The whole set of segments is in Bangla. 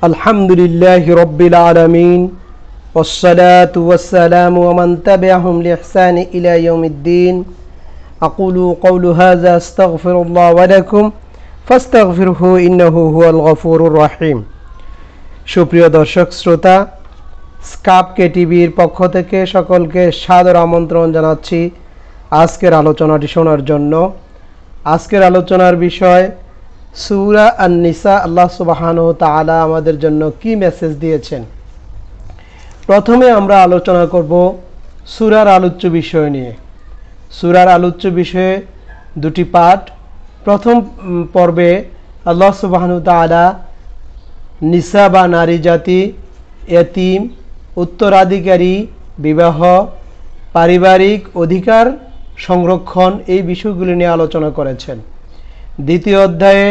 আলহামদুলিল্লাহি রাব্বিল আলামিন ওয়াসসালাতু ওয়াসসালামু ওয়া মান তাবি'আহুম লিইহসানি ইলা ইয়াউমিদ্দিন আকুলু কাওলু হাযা আস্তাগফিরুল্লাহ ওয়া লাকুম ফাস্তাগফিরহু ইন্নাহু হুয়াল গফুরুর রহিম। সুপ্রিয় দর্শক শ্রোতা, স্কাপ কেটিভির পক্ষ থেকে সকলকে সাদর আমন্ত্রণ জানাচ্ছি আজকের আলোচনাটি শোনার জন্য। আজকের আলোচনার বিষয় সূরা আন-নিসা। আল্লাহ সুবহানাহু ওয়া তাআলা আমাদের জন্য কি মেসেজ দিয়েছেন। প্রথমে আমরা আলোচনা করব সূরার আলোচ্য বিষয় নিয়ে। সূরার আলোচ্য বিষয়ে দুটি পাঠ। প্রথম পর্বে আল্লাহ সুবহানাহু ওয়া তাআলা নিসা বা নারী জাতি, এতিম, উত্তরাধিকারী, বিবাহ, পারিবারিক অধিকার সংরক্ষণ এই বিষয়গুলি নিয়ে আলোচনা করেছেন। দ্বিতীয় অধ্যায়ে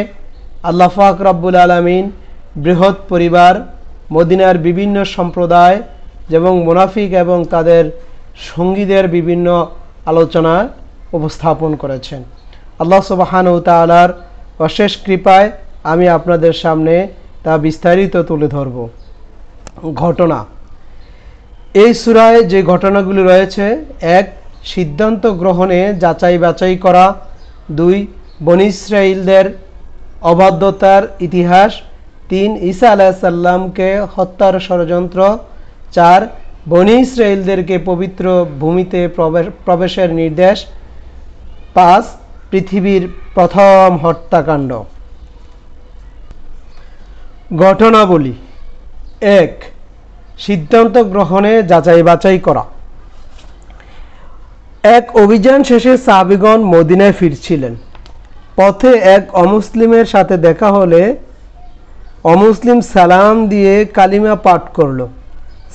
আল্লাহ পাক রব্বুল আলামিন বৃহৎ পরিবার, মদিনার বিভিন্ন সম্প্রদায় এবং মুনাফিক এবং তাদের সঙ্গীদের বিভিন্ন আলোচনা উপস্থাপন করেছেন। আল্লাহ সুবহানাহু ওয়া তাআলার অশেষ কৃপায় আমি আপনাদের সামনে তা বিস্তারিত তুলে ধরব। ঘটনা, এই সূরায় যে ঘটনাগুলি রয়েছে: ১. সিদ্ধান্ত গ্রহণে যাচাই বাছাই করা। ২. বনী ইসরাঈলদের অবাধ্যতার ইতিহাস। ৩. ঈসা আলাইহিস সালামকে হত্যার ষড়যন্ত্র। ৪. বনী ইসরাঈলদেরকে পবিত্র ভূমিতে প্রবেশের নির্দেশ। ৫. পৃথিবীর প্রথম হত্যাকাণ্ড। ঘটনাবলী। ১. সিদ্ধান্ত গ্রহণে যাচাই বাছাই করা। এক অভিযান শেষে সাহাবীগণ মদিনায় ফিরছিলেন। পথে এক অমুসলিমের সাথে দেখা হলে অমুসলিম সালাম দিয়ে কালিমা পাঠ করল।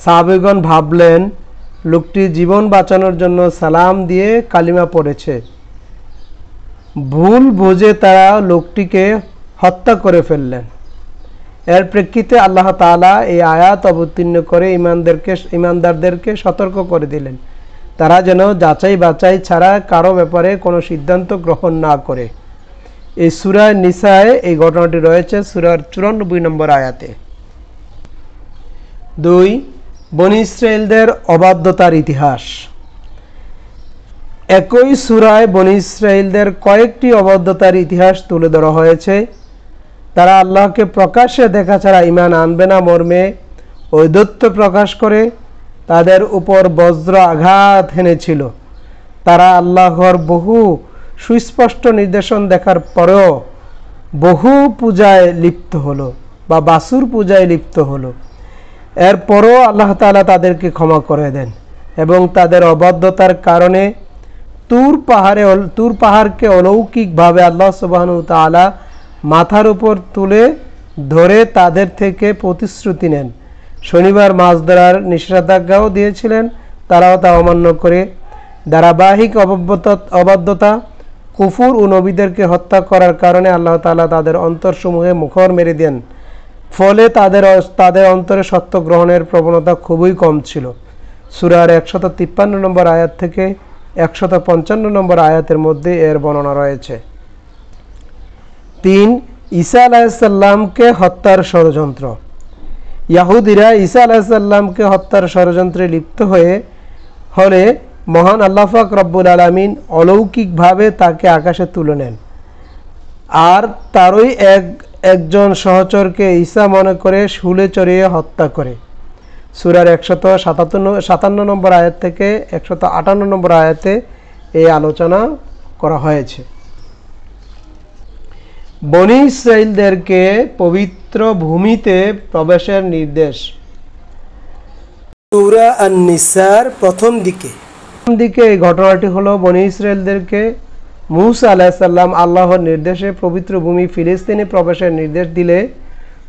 সাহাবীগণ ভাবলেন, লোকটি জীবন বাঁচানোর জন্য সালাম দিয়ে কালিমা পড়েছে। ভুল বুঝে তারা লোকটিকে হত্যা করে ফেললেন। এর প্রেক্ষিতে আল্লাহ তাআলা এই আয়াত অবতীর্ণ করে ঈমানদারদেরকে সতর্ক করে দিলেন, তারা যেন যাচাই বাছাই ছাড়া কারো ব্যাপারে কোনো সিদ্ধান্ত গ্রহণ না করে। এই সূরা নিসায় এই ঘটনাটি রয়েছে সূরার ৯৪ নম্বর আয়াতে। ২. বনী ইসরাঈলদের অবাধ্যতার ইতিহাস। একই সূরায় বনী ইসরাঈলদের কয়েকটি অবাধ্যতার ইতিহাস তুলে ধরা হয়েছে। তারা আল্লাহকে প্রকাশ্যে দেখা ছাড়া ঈমান আনবে না মর্মে ঔদ্ধত্য প্রকাশ করে তাদের উপর বজ্র আঘাত হেনেছিল। তারা আল্লাহর বহু সুস্পষ্ট নির্দেশন দেখার পরেও বহু পূজায় লিপ্ত হলো বা বাসুর পূজায় লিপ্ত হলো। এরপরও আল্লাহ তাআলা তাদেরকে ক্ষমা করে দেন এবং তাদের অবাধ্যতার কারণে তুর পাহাড়কে অলৌকিকভাবে আল্লাহ সুবহানাহু ওয়া তাআলা মাথার উপর তুলে ধরে তাদের থেকে প্রতিশ্রুতি নেন। শনিবার মাছ ধরার নিষেধাজ্ঞাও দিয়েছিলেন, তারাও তা অমান্য করে ধারাবাহিক অবাধ্যতা, কুফর ও নবীদেরকে হত্যা করার কারণে আল্লাহ তাআলা তাদের অন্তরসমূহে মুখর মেরে দেন। ফলে তাদের অন্তরে সত্য গ্রহণের প্রবণতা খুবই কম ছিল। সূরার ১৫৩ নম্বর আয়াত থেকে ১৫৫ নম্বর আয়াতের মধ্যে এর বর্ণনা রয়েছে। ৩. ঈসা আলাইহিস সালামকে হত্যার ষড়যন্ত্র। ইহুদিরা ঈসা আলাইহিস সালামকে হত্যার ষড়যন্ত্রে লিপ্ত হলে মহান আল্লাহ পাক রব্বুল আলামিন অলৌকিকভাবে তাকে আকাশে তুলে নেন আর তারই একজন সহচরকে ঈসা মনে করে শুলে চড়িয়ে হত্যা করে। সূরার ১৫৭ নম্বর আয়াত থেকে ১৫৮ নম্বর আয়াতে এই আলোচনা করা হয়েছে। বনী ইসরাঈলদেরকে পবিত্র ভূমিতে প্রবেশের নির্দেশ। সূরা আন-নিসার প্রথম দিকে এই ঘটনাটি হলো বনী ইসরাঈলদেরকে মূসা আলাইহিস সালাম আল্লাহর নির্দেশে পবিত্র ভূমি ফিলিস্তিনে প্রবেশের নির্দেশ দিলে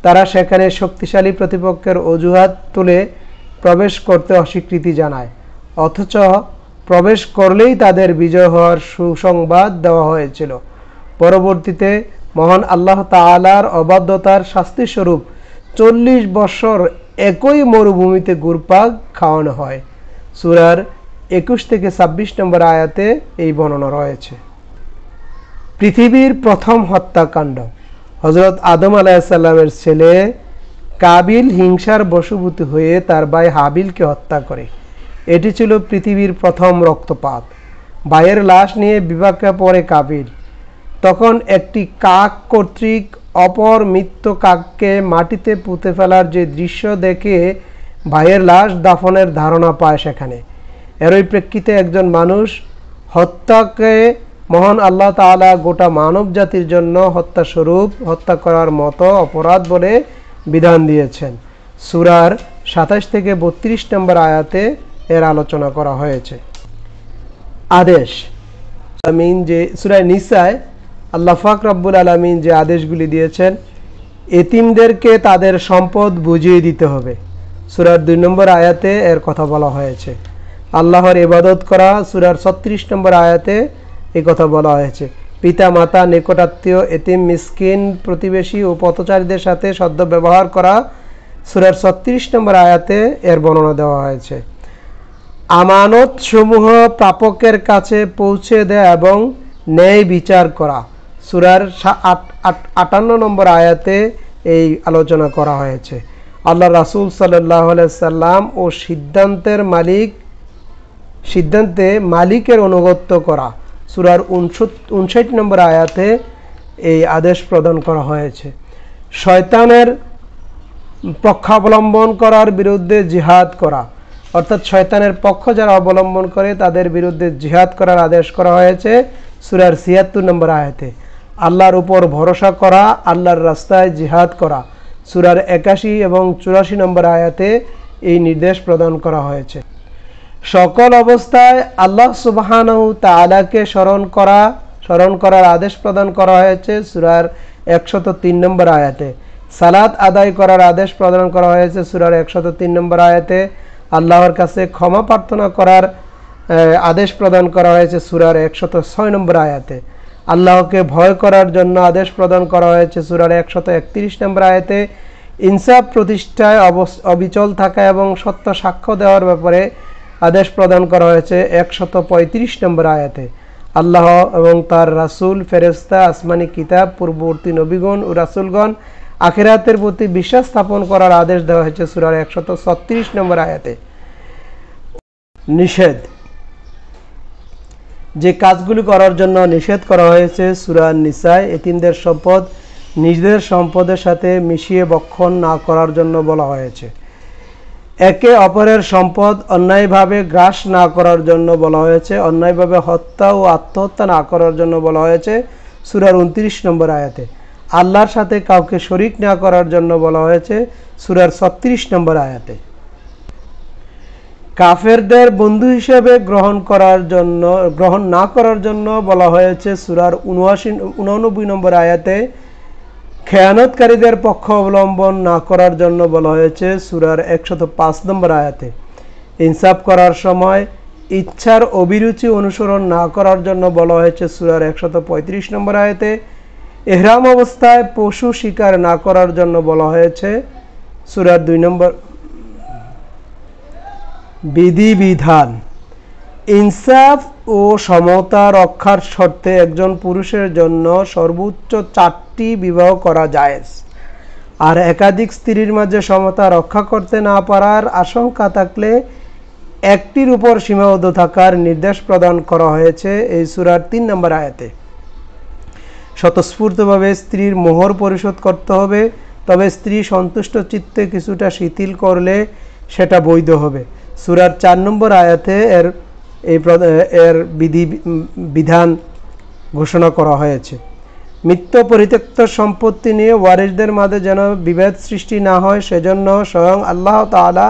তারা সেখানে শক্তিশালী প্রতিপক্ষের অজুহাত তুলে প্রবেশ করতে অস্বীকৃতি জানায়। অথচ প্রবেশ করলেই তাদের বিজয় হওয়ার সুসংবাদ দেওয়া হয়েছিল। পরবর্তীতে মহান আল্লাহ তাআলার অবাধ্যতার শাস্তিস্বরূপ ৪০ বছর একই মরুভূমিতে ঘুরপাক খাওয়ানো হয়। সূরার ২১ থেকে ২৬ নম্বর আয়াতে এই বর্ণনা রয়েছে। পৃথিবীর প্রথম হত্যাকাণ্ড। হযরত আদম আলাইহিস সালামের ছেলে কাবিল হিংসার বশবর্তী হয়ে তার ভাই হাবিলকে হত্যা করে। এটি ছিল পৃথিবীর প্রথম রক্তপাত। ভাইয়ের লাশ নিয়ে বিপাকে পড়ে কাবিল। তখন একটি কাক কর্তৃক অপর মৃত কাককে মাটিতে পুঁতে ফেলার যে দৃশ্য দেখে ভাইয়ের লাশ দাফনের ধারণা পায় সেখানে। এরই প্রেক্ষিতে একজন মানুষ হত্যাকে মহান আল্লাহ তাআলা গোটা মানব জাতির জন্য হত্যা করার মতো অপরাধ বলে বিধান দিয়েছেন। সূরার ২৭ থেকে ৩২ নম্বর আয়াতে এর আলোচনা করা হয়েছে। আদেশ আমিন যে সূরা নিসায় আল্লাহ পাক রব্বুল আলামিন যে আদেশগুলি দিয়েছেন, এতিমদেরকে তাদের সম্পদ বুঝিয়ে দিতে হবে। সূরার ২ নম্বর আয়াতে এর কথা বলা হয়েছে। আল্লাহর ইবাদত করা, সূরার ৩৬ নম্বর আয়াতে এই কথা বলা হয়েছে। পিতা মাতা, নিকটাত্মীয়, এতিম, মিসকিন, প্রতিবেশী ও পথচারীদের সাথে সদ্য ব্যবহার করা, সূরার ৩৬ নম্বর আয়াতে এর বর্ণনা দেওয়া হয়েছে। আমানত সমূহ প্রাপকের কাছে পৌঁছে দেয়া এবং ন্যায় বিচার করা, সূরার ৫৮ নম্বর আয়াতে এই আলোচনা করা হয়েছে। আল্লাহ রাসূল সাল্লাল্লাহু আলাইহি সাল্লাম ও সিদ্ধান্তে মালিকের অনুগত্য করা, সূরার ৫৯ নম্বর আয়াতে এই আদেশ প্রদান করা হয়েছে। শয়তানের পক্ষাবলম্বন করার বিরুদ্ধে জিহাদ করা, অর্থাৎ শয়তানের পক্ষ যারা অবলম্বন করে তাদের বিরুদ্ধে জিহাদ করার আদেশ করা হয়েছে সূরার ৭৬ নম্বর আয়াতে। আল্লাহর উপর ভরসা করা, আল্লাহর রাস্তায় জিহাদ করা, সূরার ৮১ এবং ৮৪ নম্বর আয়াতে এই নির্দেশ প্রদান করা হয়েছে। সকল অবস্থায় আল্লাহ সুবহানাহু তাআলাকে স্মরণ করার আদেশ প্রদান করা হয়েছে সূরার ১০৩ নম্বর আয়াতে। সালাত আদায় করার আদেশ প্রদান করা হয়েছে সূরার ১০৩ নম্বর আয়াতে। আল্লাহর কাছে ক্ষমা প্রার্থনা করার আদেশ প্রদান করা হয়েছে সূরার ১০৬ নম্বর আয়াতে। আল্লাহকে ভয় করার জন্য আদেশ প্রদান করা হয়েছে সূরার ১৩১ নম্বর আয়াতে। ইনসাফ প্রতিষ্ঠায় অবিচল থাকা এবং সত্য সাক্ষ্য দেওয়ার ব্যাপারে আদেশ প্রদান করা হয়েছে ১৩৫ নম্বর আয়াতে। আল্লাহ এবং তার রাসূল, ফেরেশতা, আসমানি কিতাব, পূর্ববর্তী নবীগণ ও রাসূলগণ, আখিরাতের প্রতি বিশ্বাস স্থাপন করার আদেশ দেওয়া হয়েছে সূরার ১৩৬ নম্বর আয়াতে। নিষেধ, যে কাজগুলি করার জন্য নিষেধ করা হয়েছে সূরা নিসায়, এতিমদের সম্পদ নিজেদের সম্পদের সাথে মিশিয়ে ভক্ষণ না করার জন্য বলা হয়েছে। একে অপরের সম্পদ অন্যায়ভাবে গ্রাস না করার জন্য বলা হয়েছে। অন্যায়ভাবে হত্যা ও আত্মহত্যা না করার জন্য বলা হয়েছে সূরার ২৯ নম্বর আয়াতে। আল্লাহর সাথে কাউকে শরীক না করার জন্য বলা হয়েছে সূরার ৩৬ নম্বর আয়াতে। কাফেরদের বন্ধু হিসেবে গ্রহণ না করার জন্য বলা হয়েছে সূরার ৮৯ নম্বর আয়াতে। খেয়ানতকারীদের পক্ষ অবলম্বন না করার জন্য বলা হয়েছে সূরার ১০৫ নম্বর আয়াতে। ইনসাফ করার সময় ইচ্ছার অভিরুচি অনুসরণ না করার জন্য বলা হয়েছে সূরার ১৩৫ নম্বর আয়াতে। ইহরাম অবস্থায় পশু শিকার না করার জন্য বলা হয়েছে সূরার ২ নম্বর। বিধিবিধান, ইনসাফ ও সমতা রক্ষার শর্তে একজন পুরুষের জন্য সর্বোচ্চ ৪টি বিবাহ করা জায়েজ। আর একাধিক স্ত্রীর মাঝে সমতা রক্ষা করতে না পারার আশঙ্কা থাকলে একটির উপর সীমাবদ্ধ থাকার নির্দেশ প্রদান করা হয়েছে এই সূরার ৩ নম্বর আয়াতে। স্বতঃস্ফূর্তভাবে স্ত্রীর মোহর পরিশোধ করতে হবে, তবে স্ত্রী সন্তুষ্ট চিত্তে কিছুটা শিথিল করলে সেটা বৈধ হবে। সূরার ৪ নম্বর আয়াতে এর বিধান ঘোষণা করা হয়েছে। মৃত্যু পরিত্যক্ত সম্পত্তি নিয়ে ওয়ারিসদের মাঝে যেন বিভেদ সৃষ্টি না হয় সেজন্য স্বয়ং আল্লাহ তাআলা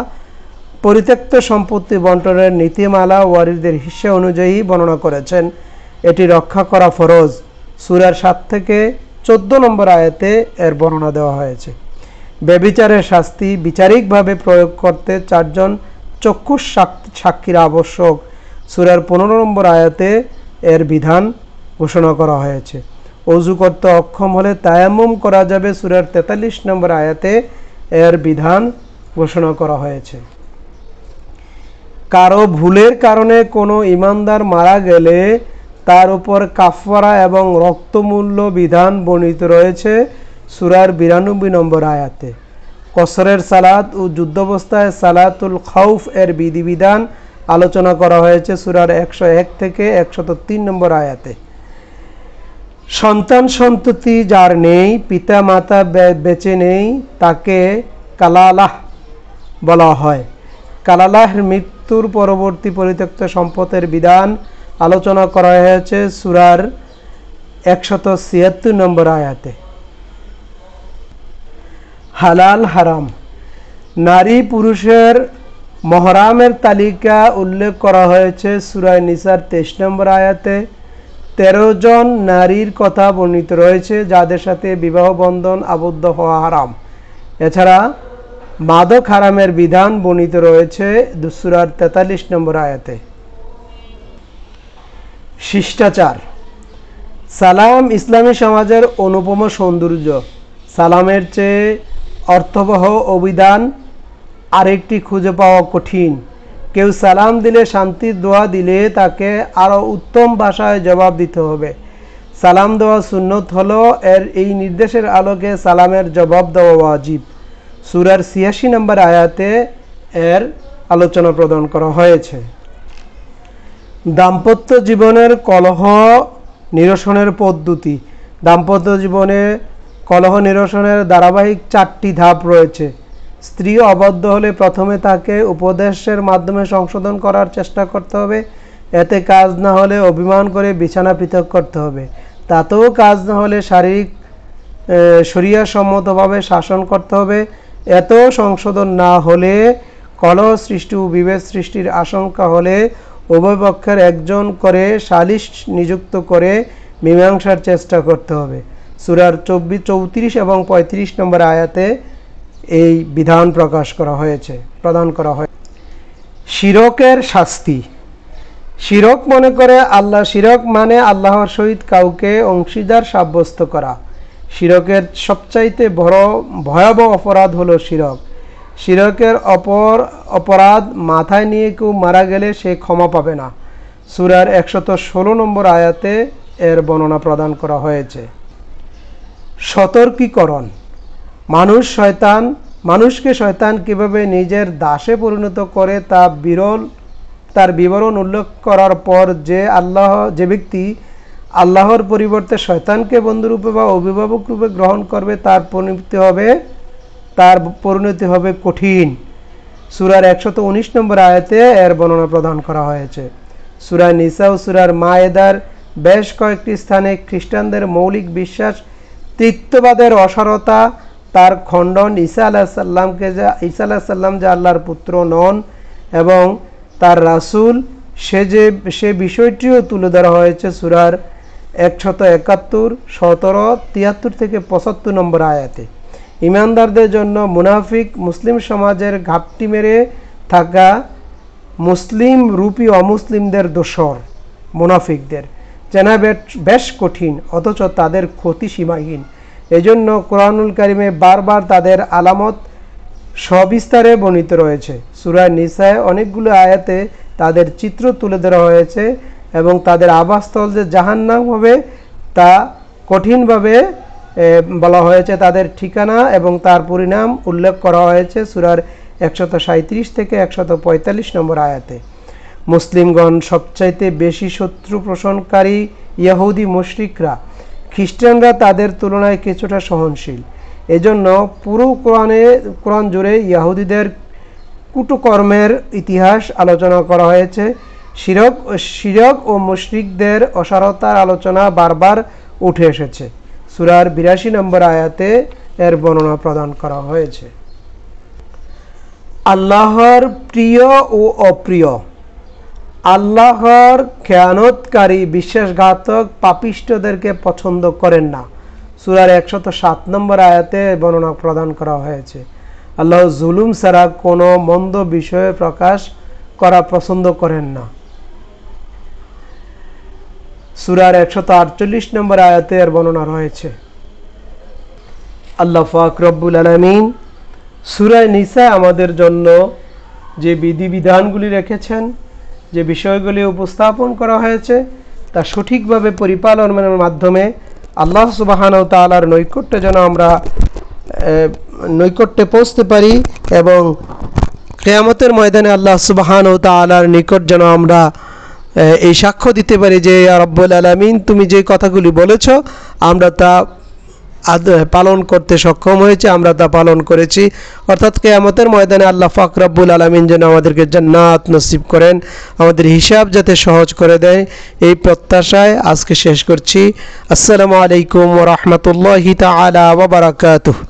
পরিত্যক্ত সম্পত্তি বন্টনের নীতিমালা ওয়ারিসদের হিস্সা অনুযায়ী বর্ণনা করেছেন। এটি রক্ষা করা ফরজ। সূরার ৭ থেকে ১৪ নম্বর আয়াতে এর বর্ণনা দেওয়া হয়েছে। ব্যভিচারের শাস্তি বিচারিকভাবে প্রয়োগ করতে ৪ জন চক্ষুষ সাক্ষীর আবশ্যক। সূরার ১৫ নম্বর আয়াতে এর বিধান ঘোষণা করা হয়েছে। ওযু করতে অক্ষম হলে তায়াম্মুম করা যাবে। সূরার ৪৩ নম্বর আয়াতে এর বিধান ঘোষণা করা হয়েছে। কারো ভুলের কারণে কোনো ঈমানদার মারা গেলে তার উপর কাফারা এবং রক্তমূল্য বিধান বর্ণিত রয়েছে সূরার ৯২ নম্বর আয়াতে। কসরের সালাত ও যুদ্ধাবস্থায় সালাতুল খাউফ এর বিধিবিধান আলোচনা করা হয়েছে সূরার 101 থেকে 103 নম্বর আয়াতে। সন্তান সন্ততি যার নেই, পিতা মাতা বেঁচে নেই, তাকে কালালাহ বলা হয়। কালালাহের মৃত্যুর পরবর্তী পরিত্যক্ত সম্পদের বিধান আলোচনা করা হয়েছে সূরার 176 নম্বর আয়াতে। হালাল হারাম, নারী পুরুষের মহরামের তালিকা উল্লেখ করা হয়েছে সূরা নিসার 23 নম্বর আয়াতে। 13 জন নারীর কথা বর্ণিত রয়েছে যাদের সাথে বিবাহ বন্ধন আবদ্ধ হওয়া হারাম। এছাড়া মাদক হারামের বিধান বর্ণিত রয়েছে সূরার 43 নম্বর আয়াতে। শিষ্টাচার, সালাম ইসলামী সমাজের অনুপম সৌন্দর্য। সালামের চেয়ে অর্থবহ অভিধান আরেকটি খুঁজে পাওয়া কঠিন। কেউ সালাম দিলে, শান্তির দোয়া দিলে তাকে আরও উত্তম ভাষায় জবাব দিতে হবে। সালাম দেওয়া সুন্নত হলো, এই নির্দেশের আলোকে সালামের জবাব দেওয়া ওয়াজিব। সূরার 86 নম্বর আয়াতে এর আলোচনা প্রদান করা হয়েছে। দাম্পত্য জীবনের কলহ নিরসনের পদ্ধতি। দাম্পত্য জীবনে কলহ নিরসনের ধারাবাহিক 4টি ধাপ রয়েছে। স্ত্রী অবাধ্য হলে প্রথমে তাকে উপদেশের মাধ্যমে সংশোধন করার চেষ্টা করতে হবে। এতে কাজ না হলে অভিমান করে বিছানা পৃথক করতে হবে। তাতেও কাজ না হলে শরিয়াসম্মতভাবে শাসন করতে হবে। এত সংশোধন না হলে কলহ সৃষ্টি ও বিভেদ সৃষ্টির আশঙ্কা হলে উভয় পক্ষের একজন করে সালিস নিযুক্ত করে মীমাংসার চেষ্টা করতে হবে। সূরার 34 এবং 35 নম্বর আয়াতে এই বিধান প্রদান করা হয়। শিরকের শাস্তি। শিরক মানে আল্লাহর সহিত কাউকে অংশীদার সাব্যস্ত করা। শিরকের সবচাইতে বড় ভয়াবহ অপরাধ হলো শিরক। শিরকের অপরাধ মাথায় নিয়ে কেউ মারা গেলে সে ক্ষমা পাবে না। সূরার 116 নম্বর আয়াতে এর বর্ণনা প্রদান করা হয়েছে। সতর্কীকরণ, মানুষকে শয়তান কিভাবে নিজের দাসে পরিণত করে তার বিবরণ উল্লেখ করার পর যে ব্যক্তি আল্লাহর পরিবর্তে শয়তানকে বন্ধুরূপে বা অভিভাবক রূপে গ্রহণ করবে তার পরিণতি হবে কঠিন। সূরার 119 নম্বর আয়াতে এর বর্ণনা প্রদান করা হয়েছে। সূরা নিসা ও সূরার মায়েদার বেশ কয়েকটি স্থানে খ্রিস্টানদের মৌলিক বিশ্বাস, তৃতীয়বাদের অসারতা, তার খণ্ডন, ঈসা আলাইহিস সালাম যে আল্লাহর পুত্র নন এবং তার রাসূল সে বিষয়টিও তুলে ধরা হয়েছে সূরার 171, 17, 73 থেকে 75 নম্বর আয়াতে। ঈমানদারদের জন্য মুনাফিক মুসলিম সমাজের ঘাপটি মেরে থাকা মুসলিম রূপী অমুসলিমদের দোসর মুনাফিকদের চেনা বেশ কঠিন, অথচ তাদের ক্ষতি সীমাহীন। এজন্য কোরআনুল কারিমে বারবার তাদের আলামত সবিস্তারে বর্ণিত রয়েছে। সূরা নিসায় অনেকগুলো আয়াতে তাদের চিত্র তুলে ধরা হয়েছে এবং তাদের আবাসস্থল যে জাহান্নাম হবে তা কঠিনভাবে বলা হয়েছে। তাদের ঠিকানা এবং তার পরিণাম উল্লেখ করা হয়েছে সূরার 137 থেকে 145 নম্বর আয়াতে। মুসলিমগণ সবচাইতে বেশি শত্রু পোষণকারী ইহুদি মুশরিকরা। খ্রিস্টানরা তাদের তুলনায় কিছুটা সহনশীল। এজন্য পুরো কোরআন জুড়ে ইহুদিদের কুটকর্মের ইতিহাস আলোচনা করা হয়েছে। শিরক ও মুশরিকদের অসারতার আলোচনা বারবার উঠে এসেছে। সূরার 82 নম্বর আয়াতে এর বর্ণনা প্রদান করা হয়েছে। আল্লাহর প্রিয় ও অপ্রিয়। আল্লাহর খেয়ানতকারী বিশ্বাসঘাতক পাপিষ্ঠদেরকে পছন্দ করেন না। সূরার 107 নম্বর আয়াতে বর্ণনা প্রদান করা হয়েছে। আল্লাহ জুলুম ছাড়া কোনো মন্দ বিষয়ে প্রকাশ করা পছন্দ করেন না। সূরার 148 নম্বর আয়াতে এর বর্ণনা রয়েছে। আল্লাহ পাক রব্বুল আলামিন সূরা নিসা আমাদের জন্য যে বিধিবিধানগুলি রেখেছেন, যে বিষয়গুলি উপস্থাপন করা হয়েছে তা সঠিকভাবে পরিপালনের মাধ্যমে আল্লাহ সুবহানাহু ওয়া তাআলার নৈকট্য যেন আমরা নৈকট্যে পৌঁছতে পারি এবং কিয়ামতের ময়দানে আল্লাহ সুবহানাহু ওয়া তাআলার নিকট যেন আমরা এই সাক্ষ্য দিতে পারি যে ইয়া রাব্বুল আলামিন তুমি যে কথাগুলি বলেছো আমরা তা পালন করতে সক্ষম হয়েছে, আমরা তা পালন করেছি। অর্থাৎ কিয়ামতের ময়দানে আল্লাহ পাক রব্বুল আলামিন যেন আমাদেরকে জান্নাত নসিব করেন, আমাদের হিসাব যাতে সহজ করে দেয়, এই প্রত্যাশায় আজকে শেষ করছি। আসসালামু আলাইকুম ওয়া রাহমাতুল্লাহি তাআলা ওয়া বারাকাতুহু।